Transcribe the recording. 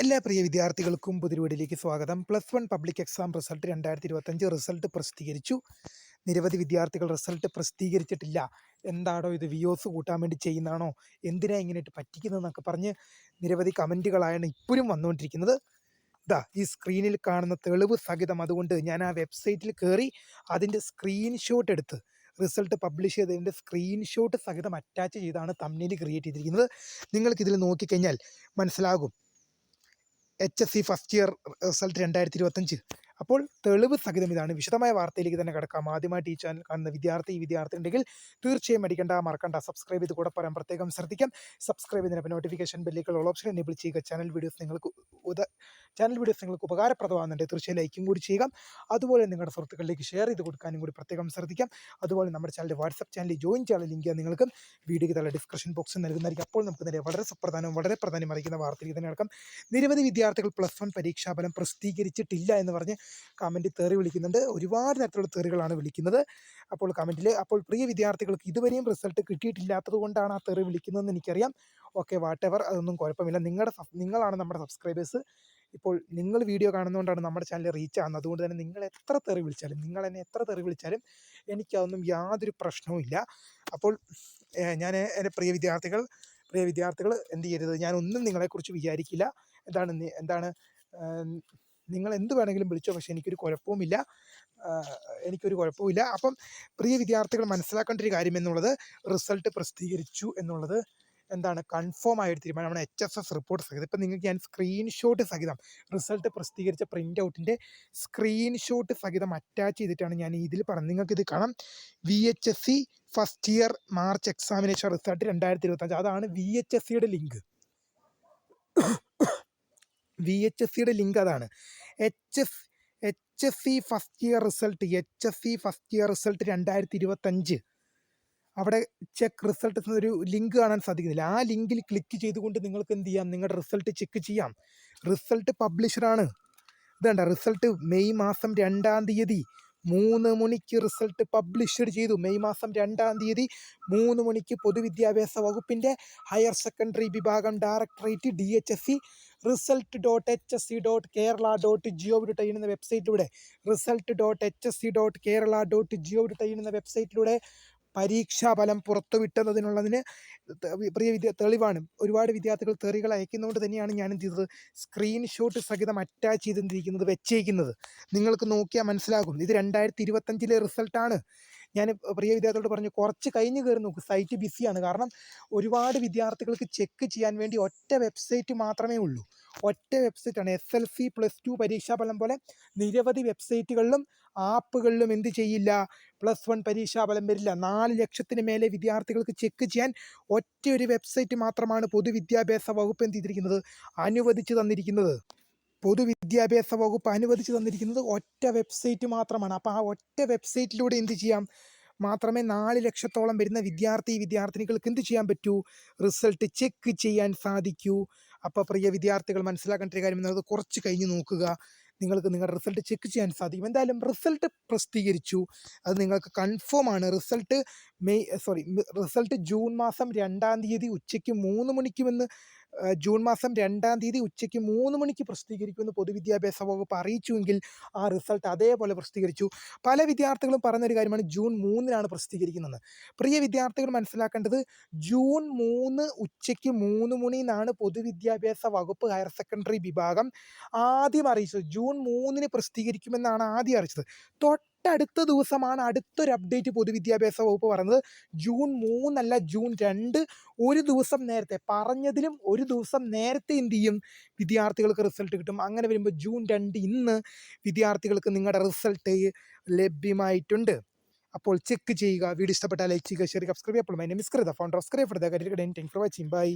എല്ലാ പ്രിയ വിദ്യാർത്ഥികൾക്കും പുതിയ വീഡിയോയിലേക്ക് സ്വാഗതം. +1 പബ്ലിക് എക്സാം റിസൾട്ട് 2025 റിസൾട്ട് പ്രസിദ്ധീകരിച്ചു. നിരവധി വിദ്യാർത്ഥികൾ റിസൾട്ട് പ്രസിദ്ധീകരിച്ചിട്ടില്ല. എന്താടോ ഇത്, വ്യൂസ് കൂട്ടാൻ വേണ്ടി ചെയ്യുന്നതാണോ, എന്തിനാ ഇങ്ങനെയിട്ട് പറ്റിക്കുന്നതെന്നൊക്കെ പറഞ്ഞ് നിരവധി കമൻറ്റുകളാണ് ഇപ്പോഴും വന്നുകൊണ്ടിരിക്കുന്നത്. ഇതാ ഈ സ്ക്രീനിൽ കാണുന്ന തെളിവ് സഹിതം, അതുകൊണ്ട് ഞാൻ ആ വെബ്സൈറ്റിൽ കയറി അതിൻ്റെ സ്ക്രീൻഷോട്ട് എടുത്ത് റിസൾട്ട് പബ്ലിഷ് ചെയ്തതിൻ്റെ സ്ക്രീൻഷോട്ട് സഹിതം അറ്റാച്ച് ചെയ്താണ് തംബ്നെയിൽ ക്രിയേറ്റ് ചെയ്തിരിക്കുന്നത്. നിങ്ങൾക്കിതിൽ നോക്കിക്കഴിഞ്ഞാൽ മനസ്സിലാകും HSC ഫസ്റ്റ് ഇയർ റിസൾട്ട് 2025. അപ്പോൾ തെളിവ് സഹിതം ഇതാണ്. വിശദമായ വാർത്തയിലേക്ക് തന്നെ കിടക്കാം. ആദ്യമായിട്ട് ഈ ചാനൽ കാണുന്ന വിദ്യാർത്ഥി ഉണ്ടെങ്കിൽ തീർച്ചയായും അടിക്കേണ്ട, മറക്കണ്ട, സബ്സ്ക്രൈബ് ചെയ്ത് കൂടെ പറയാൻ പ്രത്യേകം ശ്രദ്ധിക്കാം. സബ്സ്ക്രൈബ് ചെയ്തതിനപ്പോൾ നോട്ടിഫിക്കേഷൻ ബെല്ലിലേക്കുള്ള ഓൾ ഓപ്ഷൻ എനേബിൾ ചെയ്യുക. ചാനൽ വീഡിയോസ് നിങ്ങൾക്ക് ഉപകാരപ്രദമാകുന്നുണ്ട്, തീർച്ചയായും ലൈക്കും കൂടി ചെയ്യുക. അതുപോലെ നിങ്ങളുടെ സുഹൃത്തുക്കളിലേക്ക് ഷെയർ ചെയ്ത് കൊടുക്കാനും കൂടി പ്രത്യേകം ശ്രദ്ധിക്കാം. അതുപോലെ നമ്മുടെ ചാനൽ വാട്സപ്പ് ചാനലിൽ ജോയിൻ ചെയ്യാനുള്ള ലിങ്ക് നിങ്ങൾക്ക് വീഡിയോയ്ക്ക് താഴെ ഡിസ്ക്രിപ്ഷൻ ബോക്സിൽ നൽകുന്നതായിരിക്കും. അപ്പോൾ നമുക്ക് നേരെ വളരെ പ്രധാനം അറിയിക്കുന്ന വാർത്തയിലേക്ക് തന്നെ നടക്കാം. നിരവധി വിദ്യാർത്ഥികൾ +1 പരീക്ഷാഫലം പ്രസിദ്ധീകരിച്ചിട്ടില്ല എന്ന് പറഞ്ഞ് കമൻറ്റിൽ തെറി വിളിക്കുന്നുണ്ട്. ഒരുപാട് തരത്തിലുള്ള തെറികളാണ് വിളിക്കുന്നത്. അപ്പോൾ പ്രിയ വിദ്യാർത്ഥികൾക്ക് ഇതുവരെയും റിസൾട്ട് കിട്ടിയിട്ടില്ലാത്തത് കൊണ്ടാണ് ആ തെറി വിളിക്കുന്നതെന്ന് എനിക്കറിയാം. ഓക്കെ, വാട്ടെവർ, അതൊന്നും കുഴപ്പമില്ല. നിങ്ങളാണ് നമ്മുടെ സബ്സ്ക്രൈബേഴ്സ്. ഇപ്പോൾ നിങ്ങൾ വീഡിയോ കാണുന്നതുകൊണ്ടാണ് നമ്മുടെ ചാനൽ റീച്ച് ആകുന്നത്. അതുകൊണ്ട് തന്നെ നിങ്ങൾ എന്നെ എത്ര തെറി വിളിച്ചാലും എനിക്കതൊന്നും യാതൊരു പ്രശ്നവുമില്ല. അപ്പോൾ ഞാൻ എൻ്റെ പ്രിയ വിദ്യാർത്ഥികൾ എന്ത് ചെയ്യരുത്, ഞാനൊന്നും നിങ്ങളെക്കുറിച്ച് വിചാരിക്കില്ല. എന്താണ് നിങ്ങൾ എന്ത് വേണമെങ്കിലും വിളിച്ചോ, പക്ഷേ എനിക്കൊരു കുഴപ്പവുമില്ല. അപ്പം പ്രിയ വിദ്യാർത്ഥികൾ മനസ്സിലാക്കേണ്ട ഒരു കാര്യം എന്നുള്ളത്, റിസൾട്ട് പ്രസിദ്ധീകരിച്ചു എന്നുള്ളത് കൺഫേം ആയിട്ട് തീരുമാനമാണ്. HSS റിപ്പോർട്ട് സഹിതം ഇപ്പം നിങ്ങൾക്ക് ഞാൻ സ്ക്രീൻഷോട്ട് സഹിതം റിസൾട്ട് പ്രസിദ്ധീകരിച്ച പ്രിൻ്റ് ഔട്ടിൻ്റെ സ്ക്രീൻഷോട്ട് സഹിതം അറ്റാച്ച് ചെയ്തിട്ടാണ് ഞാൻ ഇതിൽ പറഞ്ഞത്. നിങ്ങൾക്കിത് കാണാം. VHSC first year March examination result 2025. അതാണ് VHSCയുടെ ലിങ്ക്. VHSCയുടെ ലിങ്ക് അതാണ്. HSC first year result 2025. അവിടെ ചെക്ക് റിസൾട്ട് എന്നൊരു ലിങ്ക് കാണാൻ സാധിക്കുന്നില്ല. ആ ലിങ്കിൽ ക്ലിക്ക് ചെയ്തുകൊണ്ട് നിങ്ങൾക്ക് എന്ത് ചെയ്യാം, നിങ്ങളുടെ റിസൾട്ട് ചെക്ക് ചെയ്യാം. റിസൾട്ട് പബ്ലിഷറാണ്. ഇതേണ്ട റിസൾട്ട് മെയ് മാസം 2-ാം തീയതി 3 മണിക്ക് റിസൾട്ട് പബ്ലിഷ് ചെയ്തു. മെയ് മാസം 2-ാം തീയതി 3 മണിക്ക് പൊതുവിദ്യാഭ്യാസ വകുപ്പിൻ്റെ ഹയർ സെക്കൻഡറി വിഭാഗം ഡയറക്ടറേറ്റ് DHSC result.hsc.kerala.gov.in എന്ന വെബ്സൈറ്റിലൂടെ result.hsc.kerala.gov.in എന്ന വെബ്സൈറ്റിലൂടെ പരീക്ഷാഫലം പുറത്തുവിട്ടതിനുള്ളതിന് തെളിവാണ്. ഒരുപാട് വിദ്യാർത്ഥികൾ തെറികൾ അയക്കുന്നതുകൊണ്ട് തന്നെയാണ് ഞാൻ എന്ത് ചെയ്തത്, സ്ക്രീൻഷോട്ട് സഹിതം അറ്റാച്ച് വെച്ചേക്കുന്നത്. നിങ്ങൾക്ക് നോക്കിയാൽ മനസ്സിലാകും. ഇത് 2025 റിസൾട്ടാണ്. ഞാൻ പ്രിയ വിദ്യാർത്ഥികളോട് പറഞ്ഞു, കുറച്ച് കഴിഞ്ഞ് കയറി നോക്കും, സൈറ്റ് ബിസിയാണ്. കാരണം ഒരുപാട് വിദ്യാർത്ഥികൾക്ക് ചെക്ക് ചെയ്യാൻ വേണ്ടി ഒറ്റ വെബ്സൈറ്റ് മാത്രമേ ഉള്ളൂ. ഒറ്റ വെബ്സൈറ്റാണ്. SLC +2 പരീക്ഷാഫലം പോലെ നിരവധി വെബ്സൈറ്റുകളിലും ആപ്പുകളിലും എന്ത് ചെയ്യില്ല, +1 പരീക്ഷാഫലം വരില്ല. 4 ലക്ഷത്തിന് മേലെ വിദ്യാർത്ഥികൾക്ക് ചെക്ക് ചെയ്യാൻ ഒറ്റ ഒരു വെബ്സൈറ്റ് മാത്രമാണ് പൊതുവിദ്യാഭ്യാസ വകുപ്പ് എന്ത് ചെയ്തിരിക്കുന്നത്, അനുവദിച്ചു തന്നിരിക്കുന്നത്. പൊതുവിദ്യാഭ്യാസ വകുപ്പ് അനുവദിച്ചു തന്നിരിക്കുന്നത് ഒറ്റ വെബ്സൈറ്റ് മാത്രമാണ്. അപ്പോൾ ആ ഒറ്റ വെബ്സൈറ്റിലൂടെ എന്ത് ചെയ്യാം, മാത്രമേ 4 ലക്ഷത്തോളം വരുന്ന വിദ്യാർത്ഥിനികൾക്ക് എന്ത് ചെയ്യാൻ പറ്റൂ, റിസൾട്ട് ചെക്ക് ചെയ്യാൻ സാധിക്കൂ. അപ്പോൾ പ്രിയ വിദ്യാർത്ഥികൾ മനസ്സിലാക്കേണ്ട ഒരു കാര്യം എന്നുള്ളത്, കുറച്ച് കഴിഞ്ഞ് നോക്കുക, നിങ്ങൾക്ക് നിങ്ങളുടെ റിസൾട്ട് ചെക്ക് ചെയ്യാൻ സാധിക്കും. എന്തായാലും റിസൾട്ട് പ്രസിദ്ധീകരിച്ചു, അത് നിങ്ങൾക്ക് കൺഫേം ആണ്. റിസൾട്ട് ജൂൺ മാസം 2-ാം തീയതി ഉച്ചയ്ക്ക് 3 മണിക്കുമെന്ന് ജൂൺ മാസം 2-ാം തീയതി ഉച്ചയ്ക്ക് 3 മണിക്ക് പ്രസിദ്ധീകരിക്കുമെന്ന് പൊതുവിദ്യാഭ്യാസ വകുപ്പ് അറിയിച്ചുവെങ്കിൽ ആ റിസൾട്ട് അതേപോലെ പ്രസിദ്ധീകരിച്ചു. പല വിദ്യാർത്ഥികളും പറഞ്ഞൊരു കാര്യമാണ് ജൂൺ 3-നാണ് പ്രസിദ്ധീകരിക്കുന്നത്. പ്രിയ വിദ്യാർത്ഥികൾ മനസ്സിലാക്കേണ്ടത്, ജൂൺ 3 ഉച്ചയ്ക്ക് 3 മണിന്നാണ് പൊതുവിദ്യാഭ്യാസ വകുപ്പ് ഹയർ സെക്കൻഡറി വിഭാഗം ആദ്യം അറിയിച്ചത്. ജൂൺ 3-ന് പ്രസിദ്ധീകരിക്കുമെന്നാണ് ആദ്യം അറിയിച്ചത്. തൊട്ടടുത്ത ദിവസമാണ് അടുത്തൊരു അപ്ഡേറ്റ് പൊതുവിദ്യാഭ്യാസ വകുപ്പ് പറഞ്ഞത്. ജൂൺ 3 അല്ല, ജൂൺ 2, ഒരു ദിവസം നേരത്തെ, പറഞ്ഞതിലും ഒരു ദിവസം നേരത്തെ എന്ത് ചെയ്യും, വിദ്യാർത്ഥികൾക്ക് റിസൾട്ട് കിട്ടും. അങ്ങനെ വരുമ്പോൾ ജൂൺ 2 ഇന്ന് വിദ്യാർത്ഥികൾക്ക് നിങ്ങളുടെ റിസൾട്ട് ലഭ്യമായിട്ടുണ്ട്. അപ്പോൾ ചെക്ക് ചെയ്യുക. വീഡിയോ ഇഷ്ടപ്പെട്ടാൽ ലൈക്ക് ചെയ്യുക, ഷെയർ ചെയ്യുക, സബ്സ്ക്രൈബ് ചെയ്യുക. അപ്പോൾ my name is Krita, founder of scribe for the career guidance. Thanks for watching. By.